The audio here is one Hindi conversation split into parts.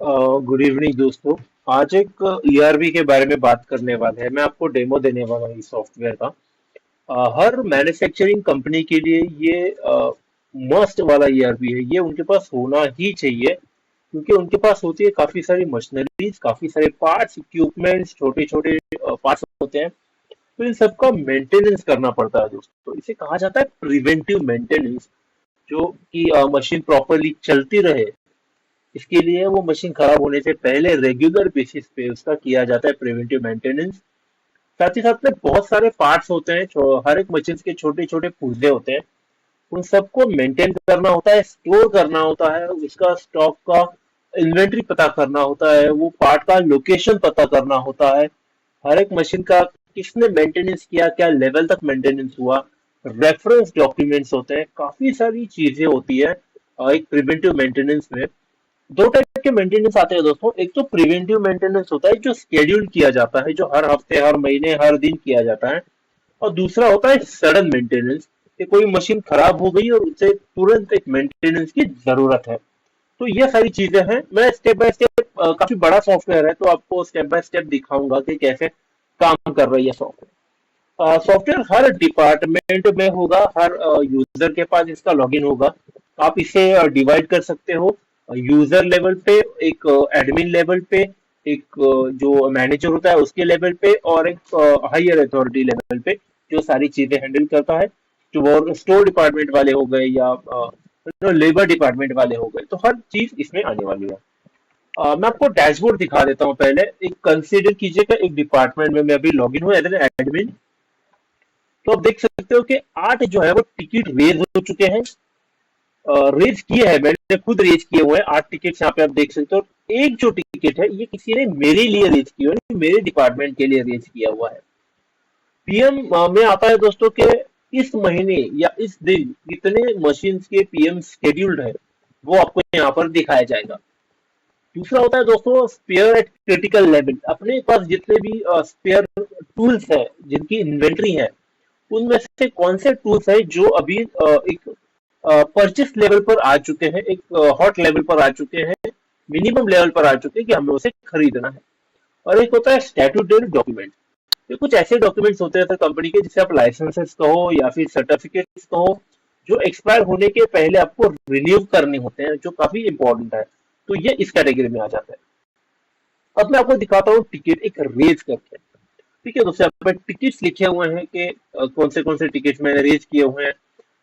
गुड इवनिंग दोस्तों। आज एक ईआरबी के बारे में बात करने वाले हैं। मैं आपको डेमो देने वाला हूँ इस सॉफ्टवेयर का। हर मैन्युफैक्चरिंग कंपनी के लिए ये मस्ट वाला ईआरबी है। ये उनके पास होना ही चाहिए क्योंकि उनके पास होती है काफी सारी मशीनरीज, काफी सारे पार्ट्स, इक्विपमेंट्स, छोटे छोटे पार्ट्स होते हैं। तो इन सबका मेंटेनेंस करना पड़ता है दोस्तों। इसे कहा जाता है प्रिवेंटिव मेंटेनेंस। जो कि मशीन प्रॉपरली चलती रहे, इसके लिए वो मशीन खराब होने से पहले रेगुलर बेसिस पे उसका किया जाता है प्रिवेंटिव मेंटेनेंस। साथ ही साथ में बहुत सारे पार्ट्स होते हैं, हर एक मशीन के छोटे छोटे पुर्जे होते हैं। उन सबको मेंटेन करना होता है, स्टोर करना होता है, उसका स्टॉक का इन्वेंट्री पता करना होता है, वो पार्ट का लोकेशन पता करना होता है। हर एक मशीन का किसने मेंटेनेंस किया, क्या लेवल तक मेंटेनेंस हुआ, रेफरेंस डॉक्यूमेंट्स होते हैं, काफी सारी चीजें होती है एक प्रिवेंटिव मेंटेनेंस में। दो टाइप के मेंटेनेंस आते हैं दोस्तों। एक तो प्रिवेंटिव मेंटेनेंस होता है जो स्केड्यूल किया जाता है, जो हर हफ्ते, हर महीने, हर दिन किया जाता है। और दूसरा होता है सडन मेंटेनेंस, कि कोई मशीन खराब हो गई और उसे तुरंत एक मेंटेनेंस की जरूरत है। तो ये सारी चीजें हैं। मैं स्टेप बाय स्टेप, काफी बड़ा सॉफ्टवेयर है तो आपको स्टेप बाय स्टेप दिखाऊंगा कि कैसे काम कर रही है सॉफ्टवेयर। सॉफ्टवेयर हर डिपार्टमेंट में होगा, हर यूजर के पास इसका लॉगिन होगा। आप इसे डिवाइड कर सकते हो यूजर लेवल पे, एक एडमिन लेवल पे, एक जो मैनेजर होता है उसके लेवल पे, और एक हायर अथॉरिटी लेवल पे जो सारी चीजें हैंडल करता है। जो वो स्टोर डिपार्टमेंट वाले हो गए या लेबर डिपार्टमेंट वाले हो गए, तो हर चीज इसमें आने वाली है। मैं आपको डैशबोर्ड दिखा देता हूँ। पहले एक कंसीडर कीजिएगा, एक डिपार्टमेंट में मैं अभी लॉगिन हूँ एज एन एडमिन। तो आप देख सकते हो कि 8 जो है वो टिकट रेज हो चुके हैं। रेज किए हैं, मैंने खुद रेज किए हुए हैं 8 टिकट, यहाँ पे आप देख सकते हो। एक जो टिकट है ये किसी ने मेरे लिए रेज किया है, मेरे डिपार्टमेंट के लिए रेज किया हुआ है। पीएम में आता है दोस्तों के इस महीने या इस दिन कितने मशीन के पीएम शेड्यूल्ड है, वो आपको यहाँ पर दिखाया जाएगा। दूसरा होता है दोस्तों स्पेयर एट क्रिटिकल लेवल। अपने पास जितने भी स्पेयर टूल्स है, जिनकी इन्वेंट्री है, उनमें से कौन से टूल्स है जो अभी एक परचेस लेवल पर आ चुके हैं, एक हॉट लेवल पर आ चुके हैं, मिनिमम लेवल पर आ चुके हैं कि हमें उसे खरीदना है। और एक होता है स्टैट्यूटरी डॉक्यूमेंट। ये कुछ ऐसे डॉक्यूमेंट्स होते हैं कंपनी के, जिसे आप लाइसेंसेस कहो या फिर सर्टिफिकेट्स कहो, जो एक्सपायर होने के पहले आपको रिन्यू करने होते हैं, जो काफी इंपॉर्टेंट है। तो ये इस कैटेगरी में आ जाता है। अब मैं आपको दिखाता हूँ टिकट एक रेज करके। ठीक है दोस्तों, यहाँ पर टिकट्स लिखे हुए हैं कि कौन से टिकट मैंने रेज किए हुए हैं,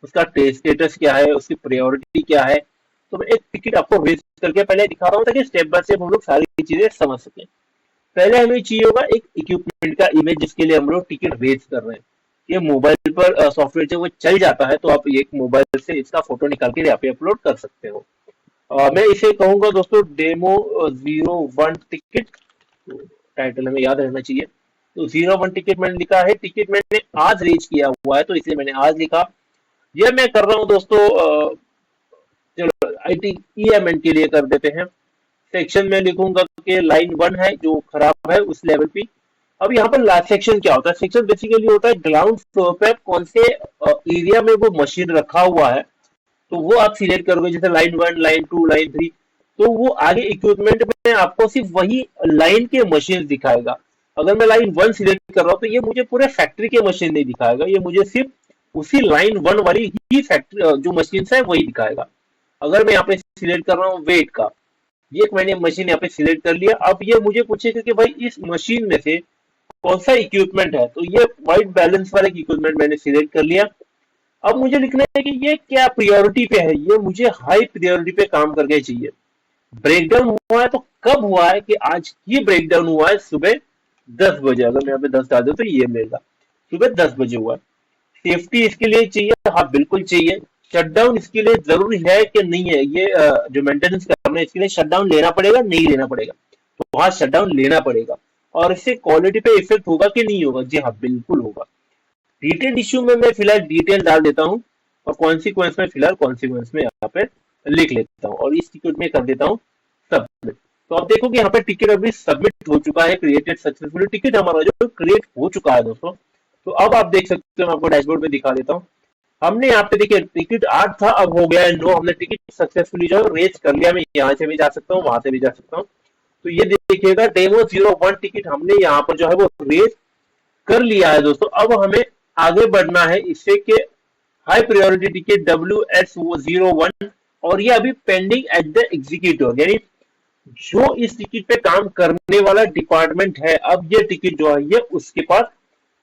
उसका स्टेटस क्या है, उसकी प्रायोरिटी क्या है। तो मैं एक टिकट आपको रेज करके पहले दिखा रहा हूँ ताकि स्टेप बाय स्टेप हम लोग सारी चीजें समझ सकें। पहले हमें चाहिए होगा एक इक्विपमेंट का इमेज, जिसके लिए हम लोग टिकट रेज कर रहे हैं। ये मोबाइल पर सॉफ्टवेयर जब वो चल जाता है तो आप एक मोबाइल से इसका फोटो निकाल के यहाँ पे अपलोड कर सकते हो। मैं इसे कहूंगा दोस्तों डेमो 01 टिकट। टाइटल हमें याद रहना चाहिए। तो 01 टिकट मैंने लिखा है, टिकट मैंने आज रेज किया हुआ है तो इसलिए मैंने आज लिखा। ये मैं कर रहा हूँ दोस्तों, चलो आईटी ईएमएन के लिए कर देते हैं। सेक्शन में लिखूंगा कि लाइन 1 है जो खराब है उस लेवल पे। अब यहाँ पर लास्ट सेक्शन क्या होता है? सेक्शन बेसिकली होता है ग्राउंड फ्लोर पे कौन से एरिया में वो मशीन रखा हुआ है, तो वो आप सिलेक्ट करोगे। जैसे लाइन 1, लाइन 2, लाइन 3, तो वो आगे इक्विपमेंट में आपको सिर्फ वही लाइन के मशीन दिखाएगा। अगर मैं लाइन 1 सिलेक्ट कर रहा हूँ तो ये मुझे पूरे फैक्ट्री के मशीन नहीं दिखाएगा, ये मुझे सिर्फ उसी लाइन 1 वाली ही फैक्ट्री जो मशीन है वही दिखाएगा। अगर मैं यहाँ पे सिलेक्ट कर रहा हूँ वेट का, ये एक मैंने मशीन यहाँ पे सिलेक्ट कर लिया। अब ये मुझे पूछेगा कि भाई इस मशीन में से कौन सा इक्विपमेंट है, तो ये वाइट बैलेंस वाला इक्विपमेंट मैंने सिलेक्ट कर लिया। अब मुझे लिखना है कि ये क्या प्रायोरिटी पे है, ये मुझे हाई प्रायोरिटी पे काम करके चाहिए। ब्रेकडाउन हुआ है तो कब हुआ है? कि आज ही ब्रेकडाउन हुआ है सुबह 10 बजे। अगर मैं यहाँ पे 10 डाल दूं तो ये मिलेगा सुबह 10 बजे हुआ है। सेफ्टी इसके लिए चाहिए, हाँ बिल्कुल चाहिए। शटडाउन इसके लिए जरूरी है कि नहीं है? ये जो मेंटेनेंस करना है इसके लिए शटडाउन लेना पड़ेगा, नहीं लेना पड़ेगा? तो वहां शटडाउन लेना पड़ेगा। और इससे क्वालिटी पे इफेक्ट होगा कि नहीं होगा? जी हाँ बिल्कुल होगा। डिटेल इश्यू में मैं फिलहाल डिटेल डाल देता हूँ, और कॉन्सिक्वेंस में फिलहाल कॉन्सिक्वेंस में यहाँ पे लिख लेता हूँ, और इस टिकट में कर देता हूँ सबमिट। तो आप देखो कि यहाँ पे टिकट अभी सबमिट हो चुका है, क्रिएटेड सक्सेसफुली। टिकट हमारा जो क्रिएट हो चुका है दोस्तों। तो अब आप देख सकते हो, मैं आपको डैशबोर्ड में दिखा देता हूँ। हमने यहाँ पे देखिए टिकट 8 था, अब हो गया है 9। हमने टिकट सक्सेसफुली जो है रेज कर लिया। मैं यहाँ से भी जा सकता हूँ, वहां से भी जा सकता हूँ। तो ये देखिएगा डेमो 01 टिकट हमने यहाँ पर जो है वो रेज कर लिया है दोस्तों। अब हमें आगे बढ़ना है इससे कि हाई प्रायोरिटी टिकट WS01, और ये अभी पेंडिंग एट द एग्जीक्यूटिव, यानी जो इस टिकट पे काम करने वाला डिपार्टमेंट है, अब ये टिकट जो है ये उसके पास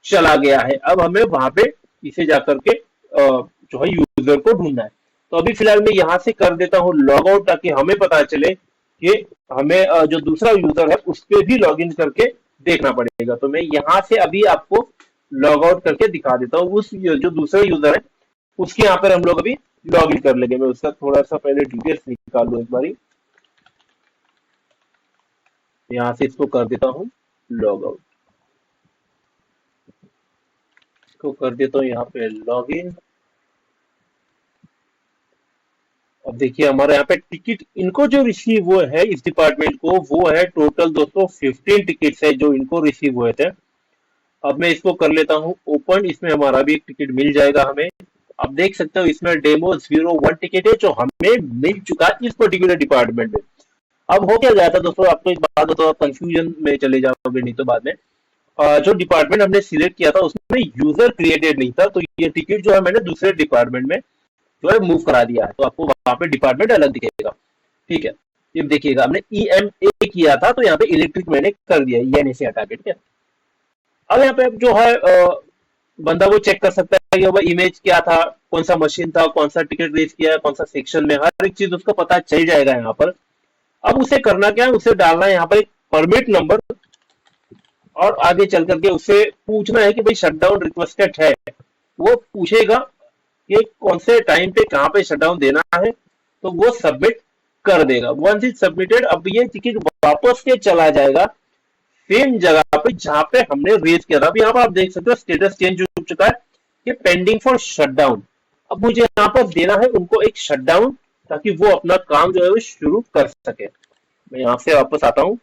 चला गया है। अब हमें वहां पे इसे जाकर के जो है यूजर को ढूंढना है। तो अभी फिलहाल मैं यहाँ से कर देता हूँ लॉग आउट, ताकि हमें पता चले कि हमें जो दूसरा यूजर है उस पर भी लॉग इन करके देखना पड़ेगा। तो मैं यहाँ से अभी आपको लॉग आउट करके दिखा देता हूँ। उस जो दूसरा यूजर है उसके यहाँ पर हम लोग अभी लॉग इन कर लेंगे। मैं उसका थोड़ा सा पहले डिटेल्स निकाल लूँ एक बारी। यहाँ से इसको कर देता हूँ लॉग आउट, इसको कर देता हूँ यहाँ पे लॉग इन। अब देखिए हमारे यहाँ पे टिकट इनको जो रिसीव हुए है इस डिपार्टमेंट को, वो है टोटल दोस्तों 15 टिकट्स है जो इनको रिसीव हुए थे। अब मैं इसको कर लेता हूँ ओपन, इसमें हमारा भी एक टिकट मिल जाएगा हमें। आप देख सकते हो इसमें डेमो 01 टिकट है जो हमें मिल चुका है इस पर्टिकुलर डिपार्टमेंट में। अब हो क्या गया था दोस्तों, आपको एक बात बताओ, कंफ्यूजन में चले जाओगे नहीं तो बाद में। जो डिपार्टमेंट हमने सिलेक्ट किया था उसमें यूजर क्रिएटेड नहीं था, तो ये टिकट जो है मैंने दूसरे डिपार्टमेंट में जो है मूव करा दिया है। तो आपको वहां पे डिपार्टमेंट अलग दिखेगा, ठीक है। ये देखिएगा हमने EMA किया था, तो यहाँ पे इलेक्ट्रिक मैंने कर दिया, ENA से हटा के, ठीक है। अब यहाँ पे जो है बंदा वो चेक कर सकता है कि भाई इमेज क्या था, कौन सा मशीन था, कौन सा टिकट रेज किया है, कौन सा सेक्शन में, हर एक चीज उसको पता चल जाएगा यहाँ पर। अब उसे करना क्या है, उसे डालना है यहाँ पर एक परमिट नंबर, और आगे चल करके उसे पूछना है कि भाई शटडाउन रिक्वेस्टेड है। वो पूछेगा कि कौन से टाइम पे कहाँ पे शटडाउन देना है, तो वो सबमिट कर देगा। वंस इज सबमिटेड, अब ये टिकट वापस के चला जाएगा सेम जगह पे जहां पे हमने रेज किया था। अब यहाँ पर आप देख सकते हो स्टेटस चेंज हो चुका है कि पेंडिंग फॉर शटडाउन। अब मुझे यहाँ पर देना है उनको एक शटडाउन, ताकि वो अपना काम जो है वो शुरू कर सके। मैं यहाँ से वापस आता हूँ।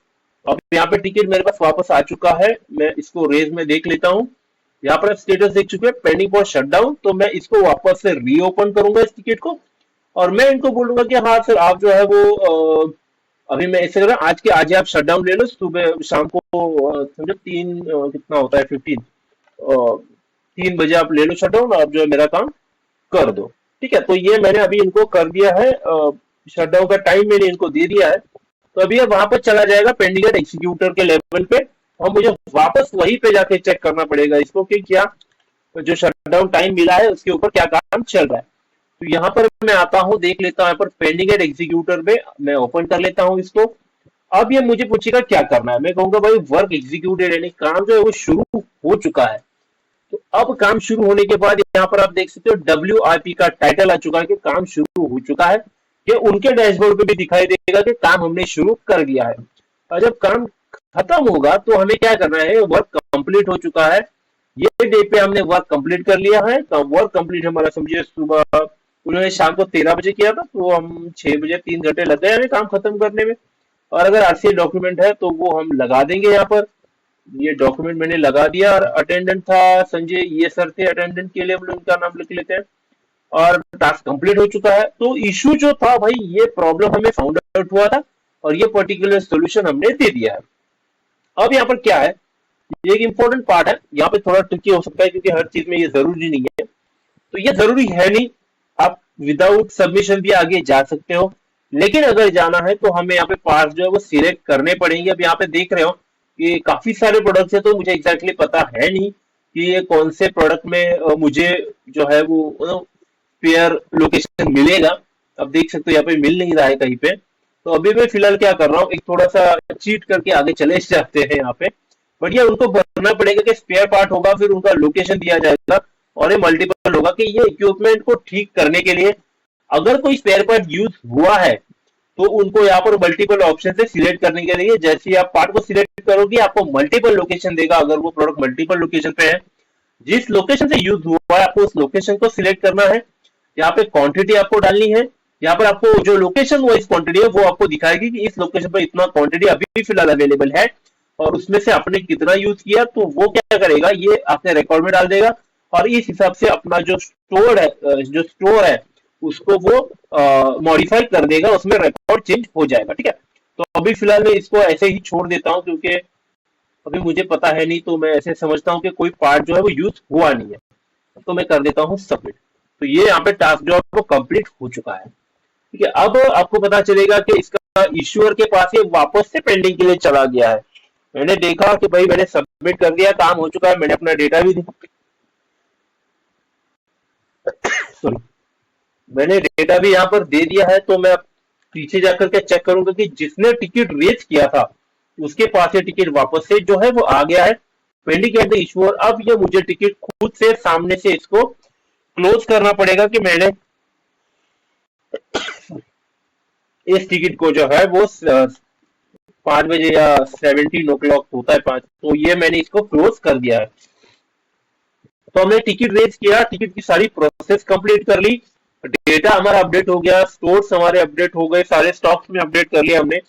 अब यहाँ पे टिकट मेरे पास वापस आ चुका है, मैं इसको रेज में देख लेता हूँ। यहाँ पर स्टेटस देख चुके हैं पेंडिंग फॉर शटडाउन, तो मैं इसको वापस से रीओपन करूंगा इस टिकट को, और मैं इनको बोलूंगा कि हाँ सर आप जो है वो अभी मैं ऐसे कर रहा हूँ, आज के आज ही आप शटडाउन ले लो, सुबह शाम को समझो 3 कितना होता है 15 3 बजे आप ले लो शटडाउन, आप जो है मेरा काम कर दो, ठीक है। तो ये मैंने अभी इनको कर दिया है, शटडाउन का टाइम मैंने इनको दे दिया है। तो अभी ये वहां पर चला जाएगा पेंडिंग एट एग्जीक्यूटर के लेवल पे, और मुझे वापस वहीं पे जाके चेक करना पड़ेगा इसको कि क्या जो शटडाउन टाइम मिला है उसके ऊपर क्या काम चल रहा है। तो यहाँ पर मैं आता हूँ, देख लेता हूँ यहाँ पर पेंडिंग एट एग्जीक्यूटर में, मैं ओपन कर लेता हूँ इसको। अब ये मुझे पूछेगा क्या करना है, मैं कहूंगा भाई वर्क एग्जीक्यूटेड, यानी काम जो है वो शुरू हो चुका है। तो अब काम शुरू होने के बाद यहाँ पर आप देख सकते हो WRP का टाइटल आ चुका है कि काम शुरू हो चुका है। ये उनके डैशबोर्ड पे भी दिखाई देगा कि काम हमने शुरू कर दिया है। और जब काम खत्म होगा तो हमें क्या करना है, वर्क कंप्लीट हो चुका है, ये डे पे हमने वर्क कंप्लीट कर लिया है। तो वर्क कंप्लीट हमारा समझिए सुबह उन्होंने शाम को 13 बजे किया था, तो हम 6 बजे 3 घंटे लग गए हमें काम खत्म करने में। और अगर RCA डॉक्यूमेंट है तो वो हम लगा देंगे यहाँ पर। ये डॉक्यूमेंट मैंने लगा दिया, और अटेंडेंट था संजय, ये सर थे अटेंडेंट के लिए, हम लोग इनका नाम लिख लेते हैं। और टास्क कंप्लीट हो चुका है। तो इशू जो था भाई, ये प्रॉब्लम हमें फाउंड आउट हुआ था, और ये पर्टिकुलर सोल्यूशन हमने दे दिया है। अब यहाँ पर क्या है, ये एक इंपॉर्टेंट पार्ट है, यहाँ पे थोड़ा ट्रिकी हो सकता है क्योंकि हर चीज में ये जरूरी नहीं है। तो ये जरूरी है नहीं, आप विदाउट सबमिशन भी आगे जा सकते हो, लेकिन अगर जाना है तो हमें यहाँ पे पार्ट जो है वो सिलेक्ट करने पड़ेंगे। अब यहाँ पे देख रहे हो कि काफी सारे प्रोडक्ट्स है, तो मुझे एग्जैक्टली पता है नहीं कि ये कौन से प्रोडक्ट में मुझे जो है वो पेयर लोकेशन मिलेगा। अब देख सकते हो यहाँ पे मिल नहीं रहा है कहीं पे। तो अभी मैं फिलहाल क्या कर रहा हूँ, एक थोड़ा सा चीट करके आगे चले जाते हैं यहाँ पे। बट ये उनको भरना पड़ेगा कि स्पेयर पार्ट होगा, फिर उनका लोकेशन दिया जाएगा, और ये मल्टीपल होगा कि ये इक्विपमेंट को ठीक करने के लिए अगर कोई स्पेयर पार्ट यूज हुआ है तो उनको यहाँ पर मल्टीपल ऑप्शन से सिलेक्ट करने के लिए, जैसे ही आप पार्ट को सिलेक्ट करोगे आपको मल्टीपल लोकेशन देगा। अगर वो प्रोडक्ट मल्टीपल लोकेशन पे है, जिस लोकेशन से यूज हुआ है आपको उस लोकेशन को सिलेक्ट करना है। यहाँ पे क्वांटिटी आपको डालनी है, यहाँ पर आपको जो लोकेशन वाइज क्वांटिटी है वो आपको दिखाएगी कि इस लोकेशन पर इतना क्वांटिटी अभी भी फिलहाल अवेलेबल है, और उसमें से आपने कितना यूज किया, तो वो क्या करेगा, ये आपने रिकॉर्ड में डाल देगा। और इस हिसाब से अपना जो स्टोर है उसको वो मॉडिफाई कर देगा, उसमें रिकॉर्ड चेंज हो जाएगा। ठीक है, तो अभी फिलहाल मैं इसको ऐसे ही छोड़ देता हूँ, क्योंकि अभी मुझे पता है नहीं, तो मैं ऐसे समझता हूँ कि कोई पार्ट जो है वो यूज हुआ नहीं है, तो मैं कर देता हूँ सबमिट। तो ये यहाँ पे टास्क जो है वो कंप्लीट हो चुका है। ठीक है, अब आपको पता चलेगा कि इसका इश्यूअर के पास ये वापस से पेंडिंग के लिए चला गया है। मैंने देखा कि भाई मैंने सबमिट कर दिया, काम हो चुका है, मैंने अपना डेटा भी सॉरी मैंने डेटा भी यहाँ पर दे दिया है, तो मैं अब पीछे जाकर के चेक करूंगा कि जिसने टिकट रेज किया था उसके पास ये टिकट वापस से जो है वो आ गया है पेंडिंग एट द इश्यूअर। अब ये मुझे टिकट खुद से सामने से इसको क्लोज करना पड़ेगा कि मैंने इस टिकट को जो है वो 5 बजे या 17 o'clock होता है 5, तो ये मैंने इसको क्लोज कर दिया है। तो हमने टिकट रेज किया, टिकट की सारी प्रोसेस कंप्लीट कर ली, डेटा हमारा अपडेट हो गया, स्टोर्स हमारे अपडेट हो गए, सारे स्टॉक्स में अपडेट कर लिया हमने,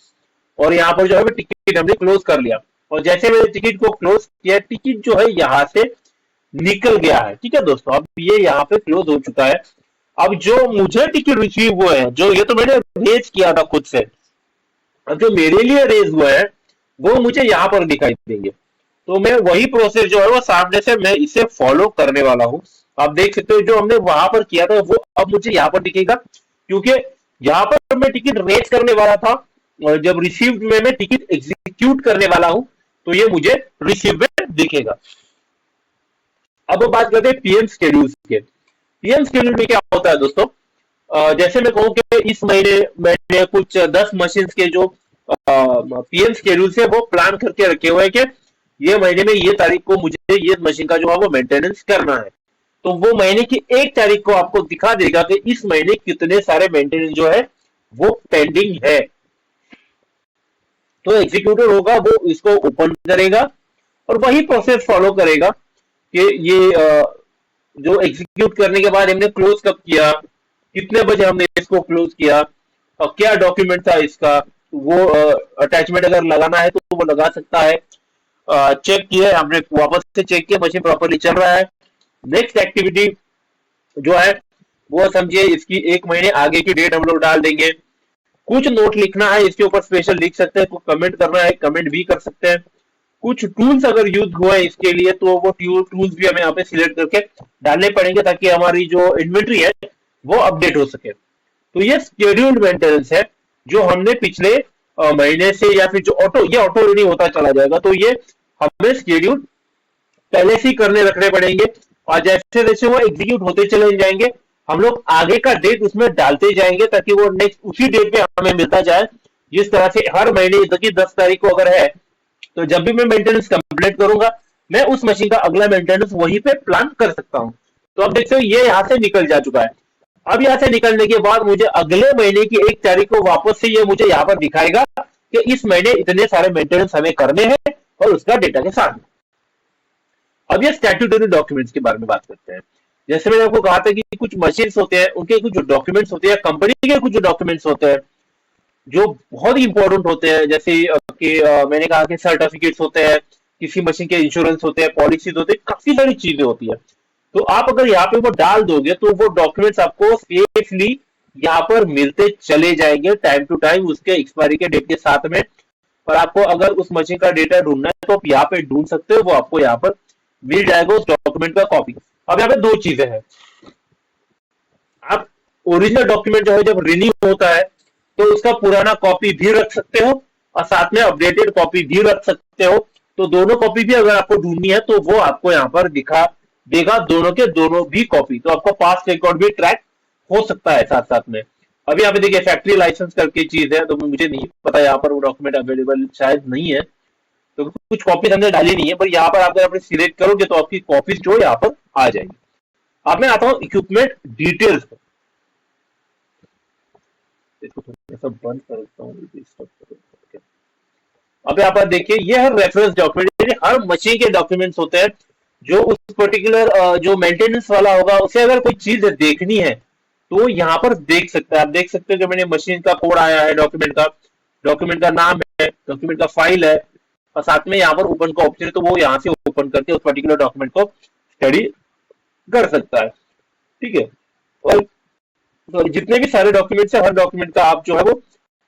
और यहाँ पर जो है टिकट हमने क्लोज कर लिया। और जैसे मैंने टिकट को क्लोज किया, टिकट जो है यहाँ से निकल गया है। ठीक है दोस्तों, अब ये यहाँ पे क्लोज हो चुका है। अब जो मुझे टिकट रिसीव हुए हैं, जो ये तो मैंने रेज किया था खुद से, अब जो मेरे लिए रेज हुआ है वो मुझे यहाँ पर दिखाई देंगे। तो मैं वही प्रोसेस जो है वो सामने से मैं इसे फॉलो करने वाला हूँ। आप देख सकते हो जो हमने वहां पर किया था वो अब मुझे यहाँ पर दिखेगा, क्योंकि यहाँ पर मैं टिकट रेज करने वाला था, और जब रिसीव में मैं टिकट एग्जीक्यूट करने वाला हूँ तो ये मुझे रिसीव में दिखेगा। अब बात करते हैं पीएम शेड्यूल के। पीएम शेड्यूल में क्या होता है दोस्तों, जैसे मैं कहूँ कि इस महीने मैंने कुछ 10 मशीन के जो पीएम शेड्यूल से वो प्लान करके रखे हुए हैं कि ये महीने में ये तारीख को मुझे ये मशीन का जो है वो मेंटेनेंस करना है। तो वो महीने की 1 तारीख को आपको दिखा देगा कि इस महीने कितने सारे मेंटेनेंस जो है वो पेंडिंग है। तो एग्जीक्यूटिव होगा वो इसको ओपन करेगा और वही प्रोसेस फॉलो करेगा कि ये जो एग्जीक्यूट करने के बाद हमने क्लोज कब किया, कितने बजे हमने इसको क्लोज किया, और क्या डॉक्यूमेंट था इसका, वो अटैचमेंट अगर लगाना है तो वो लगा सकता है। चेक किया हमने, वापस से चेक किया मशीन प्रॉपरली चल रहा है। नेक्स्ट एक्टिविटी जो है वो समझिए इसकी 1 महीने आगे की डेट हम लोग डाल देंगे। कुछ नोट लिखना है इसके ऊपर स्पेशल लिख सकते हैं, कुछ कमेंट करना है कमेंट भी कर सकते हैं। कुछ टूल्स अगर यूज हुए इसके लिए तो वो टूल्स भी हमें यहाँ पे सिलेक्ट करके डालने पड़ेंगे, ताकि हमारी जो इन्वेंट्री है वो अपडेट हो सके। तो ये शेड्यूल्ड मेंटेनेंस है जो हमने पिछले महीने से, या फिर जो ये ऑटो रेडी होता चला जाएगा, तो ये हमें शेड्यूल पहले से ही करने रखने पड़ेंगे। और जैसे जैसे वो एग्जीक्यूट होते चले जाएंगे हम लोग आगे का डेट उसमें डालते जाएंगे, ताकि वो नेक्स्ट उसी डेट पे हमें मिलता जाए। जिस तरह से हर महीने की 10 तारीख को अगर है, तो जब भी मैं मेंटेनेंस कंप्लीट करूंगा मैं उस मशीन का अगला मेंटेनेंस वहीं पे प्लान कर सकता हूं। तो अब देखते हो ये यहाँ से निकल जा चुका है। अब यहाँ से निकलने के बाद मुझे अगले महीने की 1 तारीख को वापस से ये मुझे यहाँ पर दिखाएगा कि इस महीने इतने सारे मेंटेनेंस हमें करने हैं, और उसका डेटा के साथ। अब ये स्टैट्यूटरी डॉक्यूमेंट्स के बारे में बात करते हैं। जैसे मैंने आपको कहा था कि कुछ मशीन्स होते हैं, उनके कुछ डॉक्यूमेंट्स होते हैं, कंपनी के कुछ डॉक्यूमेंट्स होते हैं जो बहुत ही इंपॉर्टेंट होते हैं। जैसे कि मैंने कहा कि सर्टिफिकेट्स होते हैं, किसी मशीन के इंश्योरेंस होते हैं, पॉलिसीज होते हैं, काफी सारी चीजें होती है। तो आप अगर यहाँ पे वो डाल दोगे तो वो डॉक्यूमेंट्स आपको सेफली यहाँ पर मिलते चले जाएंगे टाइम टू टाइम उसके एक्सपायरी के डेट के साथ में। और आपको अगर उस मशीन का डेटा ढूंढना है तो आप यहाँ पे ढूंढ सकते हो, वो आपको यहाँ पर मिल जाएगा उस डॉक्यूमेंट का कॉपी। अब यहाँ पे 2 चीजें हैं, आप ओरिजिनल डॉक्यूमेंट जो है जब रिन्यू होता है तो उसका पुराना कॉपी भी रख सकते हो और साथ में अपडेटेड कॉपी भी रख सकते हो। तो दोनों कॉपी भी अगर आपको ढूंढनी है तो वो आपको यहाँ पर दिखा देगा, दोनों के दोनों भी कॉपी। तो आपका पास्ट रिकॉर्ड भी ट्रैक हो सकता है साथ साथ में। अभी यहाँ पे देखिए फैक्ट्री लाइसेंस करके चीज है, तो मुझे नहीं पता यहाँ पर वो डॉक्यूमेंट अवेलेबल शायद नहीं है, तो कुछ कॉपीज हमने डाली नहीं है। पर यहाँ पर आप अगर सिलेक्ट करोगे तो आपकी कॉपीज जो यहाँ पर आ जाएगी। अब मैं आता हूँ इक्विपमेंट डिटेल्स पर। इसको थोड़ा सा बंद कर देता हूँ। अब यहाँ पर देखिए ये है रेफरेंस डॉक्यूमेंट, हर मशीन के डॉक्यूमेंट्स होते हैं जो उस पर्टिकुलर जो मेंटेनेंस वाला होगा उसे अगर कोई चीज देखनी है तो यहाँ पर देख सकते हैं। आप देख सकते हैं कि मैंने मशीन का कोड आया है, डॉक्यूमेंट का नाम है, डॉक्यूमेंट का फाइल है, और साथ में यहाँ पर ओपन का ऑप्शन है, तो वो यहाँ से ओपन करके उस पर्टिकुलर डॉक्यूमेंट को स्टडी कर सकता है। ठीक है। और तो जितने भी सारे डॉक्यूमेंट्स है, हर डॉक्यूमेंट का आप जो है वो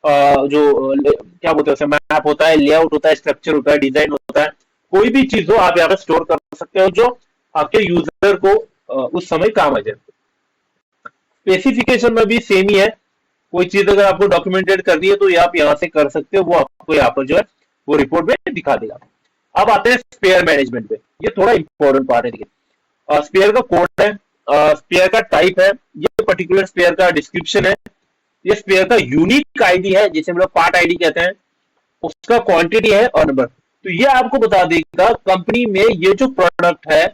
क्या बोलते हैं, मैप होता है, लेआउट होता है, स्ट्रक्चर होता है, डिजाइन होता है, कोई भी चीज हो आप यहाँ पे स्टोर कर सकते हो जो आपके यूजर को उस समय काम आ जाए। स्पेसिफिकेशन में भी सेम ही है। कोई चीज अगर आपको डॉक्यूमेंटेड करनी है तो ये आप यहाँ से कर सकते हो, वो आपको यहाँ पर जो है वो रिपोर्ट में दिखा देगा। अब आते हैं स्पेयर मैनेजमेंट पे। ये थोड़ा इंपॉर्टेंट पार्ट है। देखिए, स्पेयर का कोड है, स्पेयर का टाइप है, ये पर्टिकुलर स्पेयर का डिस्क्रिप्शन है, ये स्पेयर का यूनिक आईडी है जिसे हम लोग पार्ट आईडी कहते हैं, उसका क्वांटिटी है और नंबर। तो ये आपको बता देगा कंपनी में ये जो प्रोडक्ट है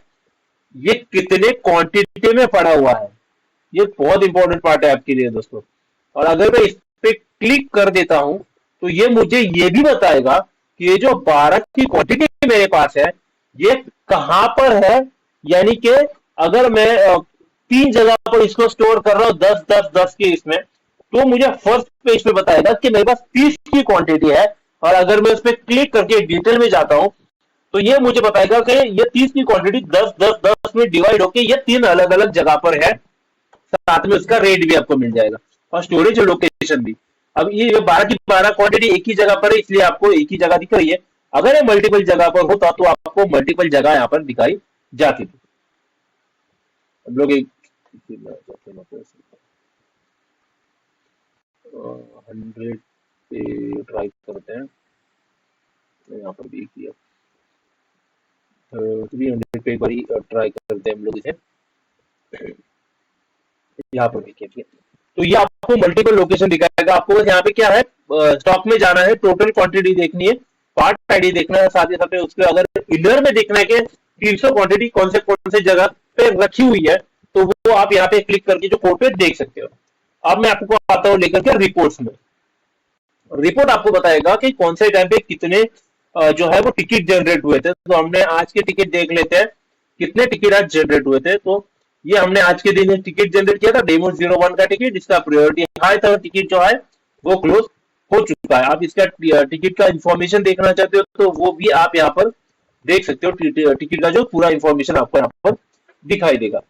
ये कितने क्वांटिटी में पड़ा हुआ है। ये बहुत इंपॉर्टेंट पार्ट है आपके लिए दोस्तों। और अगर मैं इस पे क्लिक कर देता हूं तो ये मुझे ये भी बताएगा कि ये जो 12 की क्वांटिटी मेरे पास है ये कहां पर है। यानी कि अगर मैं 3 जगह पर इसको स्टोर कर रहा हूं 10 10 10 के इसमें, तो मुझे फर्स्ट पेज पे बताएगा कि मेरे पास 30 की क्वांटिटी है। और अगर मैं उस पर क्लिक करके डिटेल में जाता हूं तो ये मुझे बताएगा कि ये 30 की क्वांटिटी 10 10 10 में डिवाइड होके ये 3 अलग अलग जगह पर है। साथ में उसका रेट भी आपको मिल जाएगा और स्टोरेज और लोकेशन भी। अब ये 12 की 12 क्वांटिटी एक ही जगह पर है, इसलिए आपको एक ही जगह दिख रही है। अगर ये मल्टीपल जगह पर होता तो आपको मल्टीपल जगह यहाँ पर दिखाई जाती थी। हम लोग एक 100 पे ट्राई करते हैं। यहाँ पर भी किया 300 पे एक बारी ट्राई करते हैं हम लोग इसे। यहाँ पर देखिए, ठीक है। तो ये आपको मल्टीपल लोकेशन दिखाएगा। आपको बस यहाँ पे क्या है, स्टॉक में जाना है, टोटल क्वांटिटी देखनी है, पार्ट आईडी देखना है, साथ ही साथ उसके अगर इनर में देखना है कि 300 क्वांटिटी कौन से जगह पे रखी हुई है, तो वो आप यहाँ पे क्लिक करके जो कोड पे देख सकते हो। अब मैं आपको आता हूँ लेकर के रिपोर्ट्स में। रिपोर्ट आपको बताएगा कि कौन से टाइम पे कितने जो है वो टिकट जनरेट हुए थे। तो हमने आज के टिकट देख लेते हैं, कितने टिकट आज जनरेट हुए थे। तो ये हमने आज के दिन टिकट जनरेट किया था, डेमो 01 का टिकट, जिसका प्रायोरिटी हाई था, टिकट जो है वो क्लोज हो चुका है। आप इसका टिकट का इंफॉर्मेशन देखना चाहते हो तो वो भी आप यहाँ पर देख सकते हो। टिकट का जो पूरा इंफॉर्मेशन आपको यहाँ पर दिखाई देगा।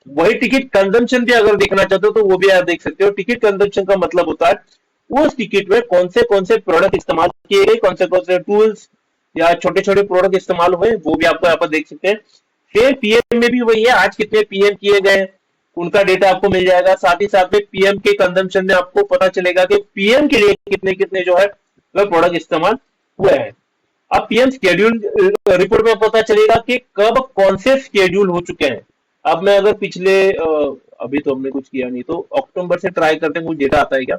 वही टिकट कंजम्पशन भी अगर देखना चाहते हो तो वो भी आप देख सकते हो। टिकट कंजम्पशन का मतलब होता है उस टिकट में कौन से प्रोडक्ट इस्तेमाल किए गए, कौन से टूल्स या छोटे छोटे प्रोडक्ट इस्तेमाल हुए, वो भी आपको यहाँ पर देख सकते हैं। फिर पीएम में भी वही है, आज कितने पीएम किए गए उनका डेटा आपको मिल जाएगा। साथ ही साथ में पीएम के कंजम्पशन में आपको पता चलेगा कि पीएम के लिए कितने कितने जो है वह प्रोडक्ट इस्तेमाल हुए हैं। अब पीएम शेड्यूल रिपोर्ट में पता चलेगा कि कब कौन से शेड्यूल हो चुके हैं। अब मैं अगर पिछले अभी तो हमने कुछ किया नहीं, तो अक्टूबर से ट्राई करते हैं, कुछ डेटा आता है क्या।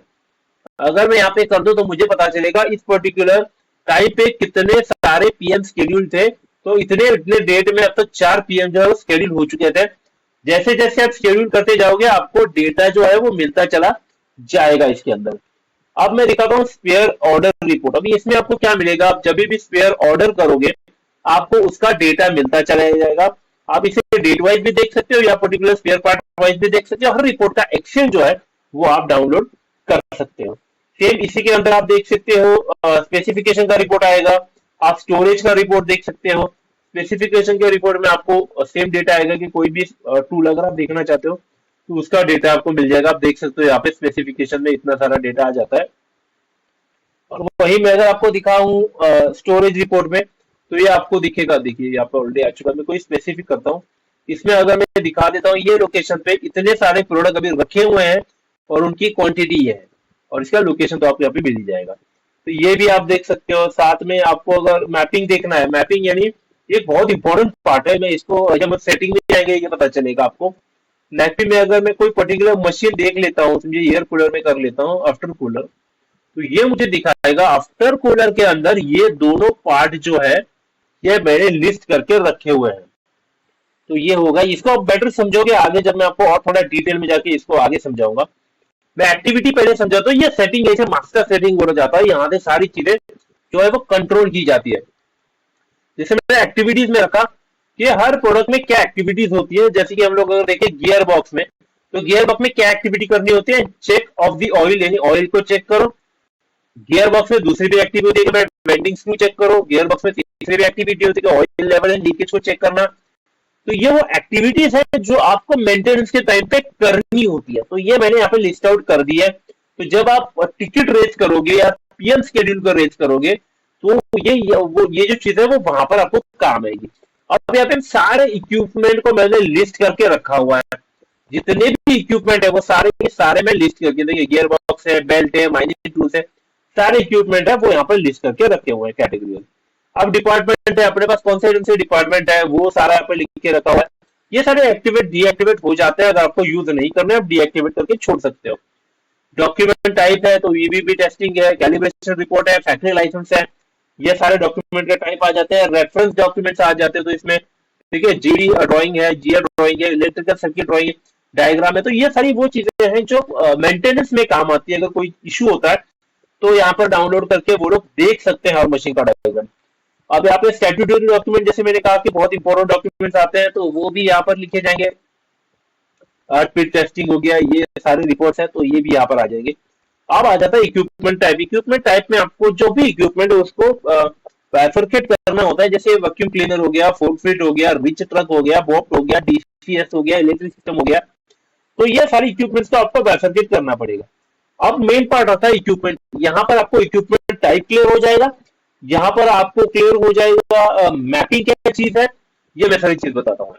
अगर मैं यहाँ पे कर दूं तो मुझे पता चलेगा इस पर्टिकुलर टाइम पे कितने सारे पीएम शेड्यूल थे। तो इतने इतने डेट में अब तक 4 पीएम जो है वो शेड्यूल हो चुके थे। जैसे जैसे आप शेड्यूल करते जाओगे आपको डेटा जो है वो मिलता चला जाएगा इसके अंदर। अब मैं दिखाता हूँ स्पेयर ऑर्डर रिपोर्ट। अभी इसमें आपको क्या मिलेगा, आप जब भी स्पेयर ऑर्डर करोगे आपको उसका डेटा मिलता चला जाएगा। आप इसे डेट वाइज भी देख सकते हो या पर्टिकुलर स्पेयर पार्ट वाइज भी देख सकते हो। हर रिपोर्ट का एक्सेल जो है वो आप डाउनलोड कर सकते हो। सेम इसी के अंदर आप देख सकते हो स्पेसिफिकेशन का रिपोर्ट आएगा, आप स्टोरेज का रिपोर्ट देख सकते हो। स्पेसिफिकेशन के रिपोर्ट में आपको सेम डेटा आएगा कि कोई भी टूल अगर आप देखना चाहते हो तो उसका डेटा आपको मिल जाएगा। आप देख सकते हो यहाँ पे स्पेसिफिकेशन में इतना सारा डेटा आ जाता है। और वही मैं अगर आपको दिखाऊं स्टोरेज रिपोर्ट में तो ये आपको दिखेगा। देखिए यहाँ पे ऑलरेडी आ चुका है। मैं कोई स्पेसिफिक करता हूँ, इसमें अगर मैं दिखा देता हूँ ये लोकेशन पे इतने सारे प्रोडक्ट अभी रखे हुए हैं और उनकी क्वांटिटी है और इसका लोकेशन तो आपको यहाँ पे मिल ही जाएगा। तो ये भी आप देख सकते हो। साथ में आपको अगर मैपिंग देखना है, मैपिंग यानी ये बहुत इंपॉर्टेंट पार्ट है। मैं इसको जब सेटिंग में जाएंगे ये पता चलेगा आपको। मैपिंग में अगर मैं कोई पर्टिकुलर मशीन देख लेता हूँ, समझिए एयर कूलर में कर लेता हूँ आफ्टर कूलर, तो ये मुझे दिखाएगा आफ्टर कूलर के अंदर ये दोनों पार्ट जो है ये मैंने लिस्ट करके रखे हुए हैं। तो ये होगा, इसको आप बेटर समझोगे आगे जब मैं आपको और थोड़ा डिटेल में जाके इसको आगे समझाऊंगा। मैं एक्टिविटी पहले समझाता हूँ। ये सेटिंग जैसे मास्टर सेटिंग बोला जाता है, यहाँ से सारी चीजें जो है वो कंट्रोल की जाती है। जैसे मैंने एक्टिविटीज में रखा कि हर प्रोडक्ट में क्या एक्टिविटीज होती है। जैसे कि हम लोग अगर देखें गियर बॉक्स में, तो गियर बॉक्स में क्या एक्टिविटी करनी होती है, चेक ऑफ द ऑयल, यानी ऑयल को चेक करो। गियर बॉक्स में दूसरी भी एक्टिविटी है वेंडिंग स्क्रू चेक करो। गियर बॉक्स में तीसरी भी एक्टिविटी होती है ऑयल लेवल एंड लीकेज को चेक करना। तो ये वो एक्टिविटीज है जो आपको मेंटेनेंस के टाइम पे करनी होती है, तो ये मैंने यहाँ पे लिस्ट आउट कर दी है। तो जब आप टिकट रेज करोगे या पीएम शेड्यूल को रेज करोगे, तो ये जो चीज है वो वहां पर आपको काम आएगी। अब यहाँ पे सारे इक्विपमेंट को मैंने लिस्ट करके रखा हुआ है, जितने भी इक्विपमेंट है वो सारे के सारे मैं लिस्ट करके, देखिए गियर बॉक्स है, बेल्ट है, माइनिंग टूल्स है, सारे इक्विपमेंट है वो यहाँ पर लिस्ट करके रखे हुए हैं कैटेगरी में। अब डिपार्टमेंट है अपने पास, कौन से डिपार्टमेंट है वो सारा यहाँ पे लिख के रखा हुआ है। ये सारे एक्टिवेट डीएक्टिवेट हो जाते हैं, अगर आपको यूज नहीं करना है आप डीएक्टिवेट करके छोड़ सकते हो। डॉक्यूमेंट टाइप है तो ईवीबी टेस्टिंग है, कैलिब्रेशन रिपोर्ट है, फैक्ट्री लाइसेंस है, ये सारे डॉक्यूमेंट के टाइप आ जाते हैं। रेफरेंस डॉक्यूमेंट्स आ जाते हैं, तो इसमें ठीक है जीडी ड्राइंग है, जीआर ड्राइंग है, इलेक्ट्रिकल सर्किट ड्राइंग है, डायग्राम है। तो ये सारी वो चीजें हैं जो मेंटेनेंस में काम आती है। अगर कोई इशू होता है तो यहाँ पर डाउनलोड करके वो लोग देख सकते हैं हर मशीन का डायग्राम। अब यहाँ पे स्टैट्यूटरी डॉक्यूमेंट, जैसे मैंने कहा कि बहुत इंपॉर्टेंट डॉक्यूमेंट्स आते हैं, तो वो भी यहाँ पर लिखे जाएंगे। आर्टपीट टेस्टिंग हो गया, ये सारी रिपोर्ट्स हैं तो ये भी यहाँ पर आ जाएंगे। अब आ जाता है इक्विपमेंट टाइप। इक्विपमेंट टाइप में आपको जो भी इक्विपमेंट है उसको बाइफरकेट करना होता है, जैसे वैक्यूम क्लीनर हो गया, फोर्कलिफ्ट हो गया, रिच ट्रक हो गया, बॉप हो गया, डीसीएस हो गया, इलेक्ट्रिक सिस्टम हो गया। तो ये सारी इक्विपमेंट्स को आपको बाइफरकेट करना पड़ेगा। अब मेन पार्ट आता है इक्विपमेंट। यहाँ पर आपको इक्विपमेंट टाइप क्लियर हो जाएगा, यहाँ पर आपको क्लियर हो जाएगा मैपिंग क्या चीज है, ये मैं सारी चीज बताता हूँ।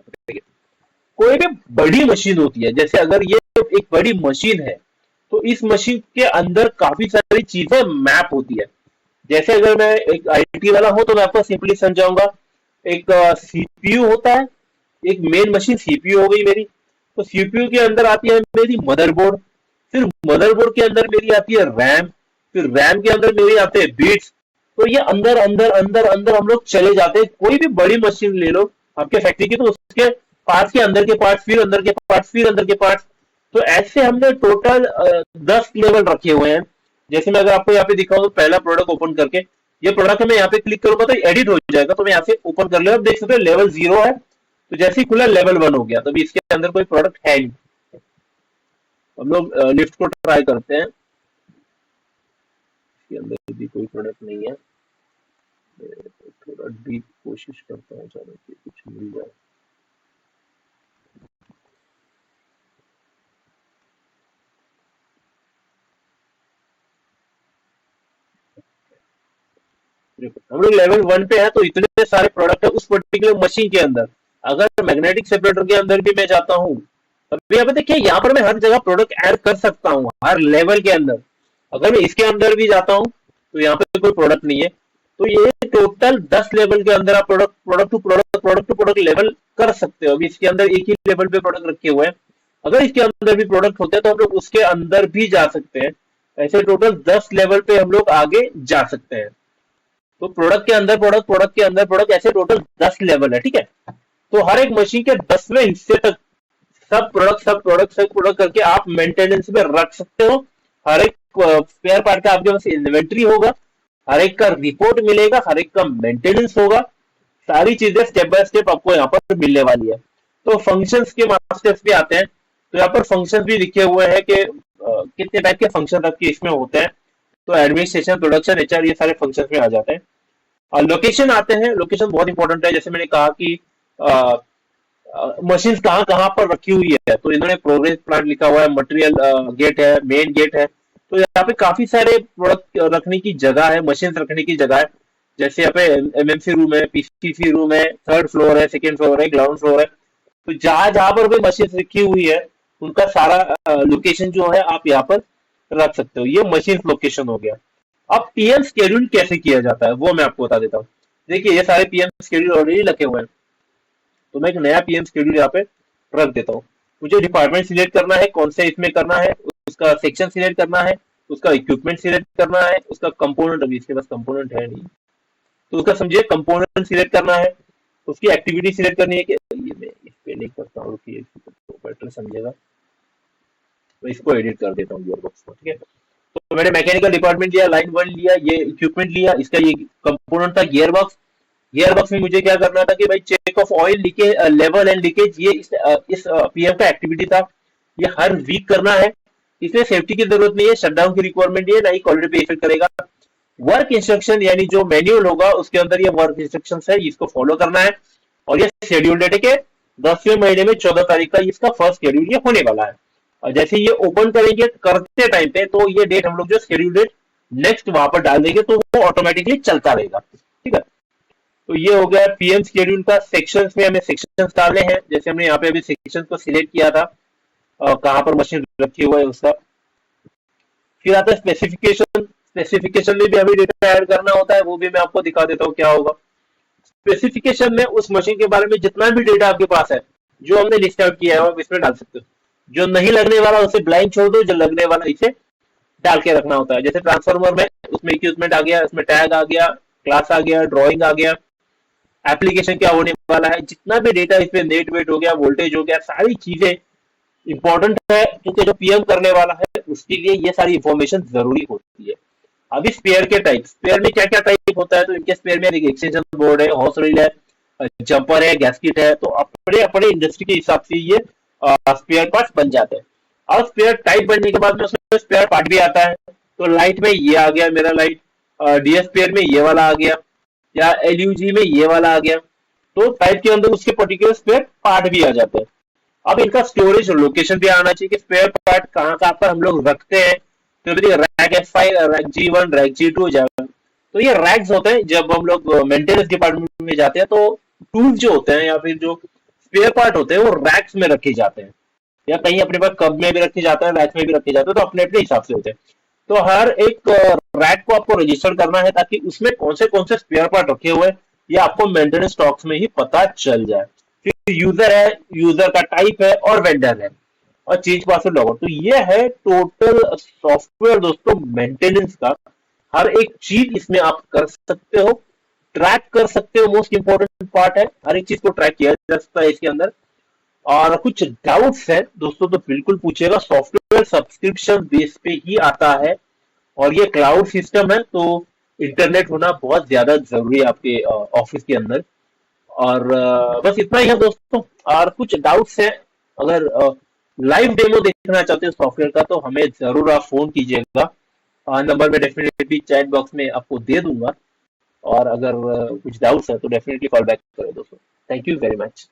कोई भी बड़ी मशीन होती है, जैसे अगर ये एक बड़ी मशीन है तो इस मशीन के अंदर काफी सारी चीजें मैप होती है। जैसे अगर मैं एक आईटी वाला हूं तो मैं आपको सिंपली समझाऊंगा। एक सीपीयू होता है, एक मेन मशीन सीपीयू हो गई मेरी, तो सीपीयू के अंदर आती है मेरी मदरबोर्ड, फिर मदरबोर्ड के अंदर मेरी आती है रैम, फिर रैम के अंदर मेरी आते हैं बिट्स। तो ये अंदर अंदर अंदर अंदर हम लोग चले जाते हैं। कोई भी बड़ी मशीन ले लो आपके फैक्ट्री की, तो उसके पार्ट्स के अंदर के पार्ट्स, फिर अंदर के पार्ट्स, फिर अंदर के पार्ट्स। तो ऐसे हमने टोटल 10 लेवल रखे हुए हैं। जैसे मैं अगर आपको यहाँ पे दिखाऊं तो पहला प्रोडक्ट ओपन करके, ये प्रोडक्ट मैं यहाँ पे क्लिक करूंगा तो एडिट हो जाएगा, तो मैं यहाँ से ओपन कर लिया। देख सकते हो लेवल 0 है, तो जैसे ही खुला लेवल 1 हो गया, तो अभी इसके अंदर कोई प्रोडक्ट है नहीं। हम लोग लिफ्ट को ट्राई करते हैं, इसके अंदर भी कोई प्रोडक्ट नहीं है। थोड़ा डीप कोशिश करता हूँ जाने की, कुछ मिल जाए। हम लोग लेवल 1 पे है, तो इतने सारे प्रोडक्ट है उस पर्टिकुलर मशीन के अंदर। अगर मैग्नेटिक सेपरेटर के अंदर भी मैं जाता हूँ, अभी यहाँ पे देखिए, यहाँ पर मैं हर जगह प्रोडक्ट ऐड कर सकता हूँ हर लेवल के अंदर। अगर मैं इसके अंदर भी जाता हूँ तो यहाँ पे कोई प्रोडक्ट नहीं है। तो ये टोटल 10 लेवल के अंदर आप प्रोडक्ट लेवल कर सकते हो। अभी इसके अंदर एक ही लेवल पे प्रोडक्ट रखे हुए हैं, अगर इसके अंदर भी प्रोडक्ट होते हैं तो हम लोग उसके अंदर भी जा सकते हैं। ऐसे टोटल 10 लेवल पे हम लोग आगे जा सकते हैं। तो प्रोडक्ट के अंदर प्रोडक्ट, प्रोडक्ट के अंदर प्रोडक्ट, ऐसे टोटल 10 लेवल है, ठीक है। तो हर एक मशीन के 10वें हिस्से तक सब प्रोडक्ट करके आप मेंटेनेंस में रख सकते हो। हर एक स्पेयर पार्ट का आपके पास इन्वेंट्री होगा, हर एक का रिपोर्ट मिलेगा, हर एक का मेंटेनेंस होगा। सारी चीजें स्टेप बाय स्टेप आपको यहाँ पर मिलने वाली है। तो फंक्शंस के मास्टर्स भी आते हैं, तो यहाँ पर फंक्शंस भी लिखे हुए हैं कि कितने टाइप के फंक्शन आपके इसमें होते हैं। तो एडमिनिस्ट्रेशन, प्रोडक्शन, एचआर, ये सारे फंक्शन में आ जाते हैं। लोकेशन आते हैं, लोकेशन बहुत इंपॉर्टेंट है। जैसे मैंने कहा कि मशीन कहाँ कहाँ पर रखी हुई है, तो इन्होंने प्रोग्रेस प्लांट लिखा हुआ है, मटेरियल गेट है, मेन गेट है। तो यहाँ पे काफी सारे प्रोडक्ट रखने की जगह है, मशीन रखने की जगह है। जैसे यहाँ पे एमएमसी रूम है, पीसीसी रूम है, 3rd फ्लोर है, 2nd फ्लोर है, ग्राउंड फ्लोर है। तो जहां जहां पर कोई मशीन रखी हुई है उनका सारा लोकेशन जो है आप यहाँ पर रख सकते हो। ये मशीन लोकेशन हो गया। अब पीएम शेड्यूल कैसे किया जाता है वो मैं आपको बता देता हूँ। देखिए ये सारे पीएम शेड्यूल ऑलरेडी रखे हुए हैं, तो मैं एक नया पीएम शेड्यूल यहाँ पे रख देता हूँ। मुझे डिपार्टमेंट सिलेक्ट करना है, कौन से इसमें करना है, उसका सेक्शन सिलेक्ट करना है, उसका इक्विपमेंट सिलेक्ट करना है, उसका कंपोनेंट, अभी इसके पास कंपोनेंट है नहीं तो उसका समझिए कंपोनेंट सिलेक्ट करना है, उसकी एक्टिविटी सिलेक्ट करनी है। कि ये मैं इस पे नहीं करता हूँ, तो बेटर समझेगा, तो इसको एडिट कर देता हूँ गियरबॉक्स को, ठीक है। तो मैंने मैकेनिकल डिपार्टमेंट लिया, लाइन 1 लिया, ये इक्विपमेंट लिया, इसका ये कंपोनेंट था गियरबॉक्स। गियरबॉक्स में मुझे क्या करना था कि भाई check of oil leakage, level and leakage, ये इस पीएम का एक्टिविटी था। ये हर वीक करना है, इसमें सेफ्टी की जरूरत नहीं है, शटडाउन की रिक्वायरमेंट नहीं है, ना ही क्वालिटी पे इफेक्ट करेगा। वर्क इंस्ट्रक्शन यानी जो मैन्युअल होगा उसके अंदर ये वर्क इंस्ट्रक्शन है, इसको फॉलो करना है। और ये शेड्यूल है, ठीक है। 10वें महीने में 14 तारीख का इसका फर्स्ट शेड्यूल ये होने वाला है। और जैसे ये ओपन करेंगे करते टाइम पे, तो ये डेट हम लोग जो शेड्यूल डेट नेक्स्ट वहां पर डाल देंगे, तो वो ऑटोमेटिकली चलता रहेगा। ठीक है। तो ये हो गया पीएम शेड्यूल का। सेक्शंस में हमें सेक्शंस डालने हैं, जैसे हमने यहाँ पे अभी सेक्शन को सिलेक्ट किया था, कहाँ पर मशीन रखी हुआ है उसका। फिर आता है स्पेसिफिकेशन। स्पेसिफिकेशन में भी हमें डेटा ऐड करना होता है, वो भी मैं आपको दिखा देता हूँ क्या होगा। स्पेसिफिकेशन में उस मशीन के बारे में जितना भी डेटा आपके पास है, जो हमने लिस्ट आउट किया है, आप इसमें डाल सकते हो। जो नहीं लगने वाला उसे ब्लाइंड छोड़ दो, जो लगने वाला इसे डाल के रखना होता है। जैसे ट्रांसफार्मर में उसमें इक्विपमेंट आ गया, उसमें टैग आ गया, क्लास आ गया, ड्राइंग आ गया, एप्लीकेशन क्या होने वाला है, जितना भी डेटा इसमें नेट वेट हो गया, वोल्टेज हो गया, सारी चीजें इंपॉर्टेंट है, क्योंकि जो पीएम करने वाला है उसके लिए ये सारी इंफॉर्मेशन जरूरी होती है। अभी स्पेयर के टाइप, स्पेयर में क्या क्या टाइप होता है, तो इनके स्पेयर में एक एक्सटेंशन बोर्ड है, हॉस रील है, जंपर है, गैस्किट है। तो अपने अपने इंडस्ट्री के हिसाब से ये स्पेयर पार्ट बन जाते हैं। और स्पेयर टाइप बनने के बाद में उसमें स्पेयर पार्ट भी आता है। तो लाइट में ये आ गया मेरा लाइट, डीएस स्पेयर में ये वाला आ गया, या एलयूजी में ये वाला आ गया। तो टाइप के अंदर उसके पर्टिकुलर स्पेयर पार्ट भी आ जाते हैं। अब इनका स्टोरेज लोकेशन भी आना चाहिए कि स्पेयर पार्ट कहाँ कहाँ पर हम लोग रखते हैं। तो rack F5, rack G1, rack G2 जाए। तो ये रैक्स होते हैं, जब हम लोग मेंटेनेंस डिपार्टमेंट में जाते हैं, तो टूल्स जो होते हैं या फिर जो स्पेयर पार्ट होते हैं वो रैक्स में रखे जाते हैं, या कहीं अपने पास कब में भी रखे जाते हैं, रैक में भी रखे जाते हैं, तो अपने अपने हिसाब से होते हैं। तो हर एक रैक को आपको रजिस्टर करना है, ताकि उसमें कौन से स्पेयर पार्ट रखे हुए हैं ये आपको मेंटेनेंस स्टॉक्स में ही पता चल जाए। फिर यूजर है, यूजर का टाइप है, और वेंडर है, और चेंज पासवर्ड लॉगर। तो ये है टोटल सॉफ्टवेयर दोस्तों मेंटेनेंस का। हर एक चीज इसमें आप कर सकते हो, ट्रैक कर सकते हो। मोस्ट इंपॉर्टेंट पार्ट है, हर एक चीज को ट्रैक किया जा सकता है इसके अंदर। और कुछ डाउट्स है दोस्तों तो बिल्कुल पूछेगा। सॉफ्टवेयर सब्सक्रिप्शन बेस पे ही आता है, और ये क्लाउड सिस्टम है, तो इंटरनेट होना बहुत ज्यादा जरूरी है आपके ऑफिस के अंदर। और बस इतना ही है दोस्तों। और कुछ डाउट्स है, अगर लाइव डेमो देखना चाहते हो सॉफ्टवेयर का, तो हमें जरूर आप फोन कीजिएगा। नंबर मैं डेफिनेटली चैट बॉक्स में आपको दे दूंगा। और अगर कुछ डाउट्स है तो डेफिनेटली कॉल बैक करें दोस्तों। Thank you very much.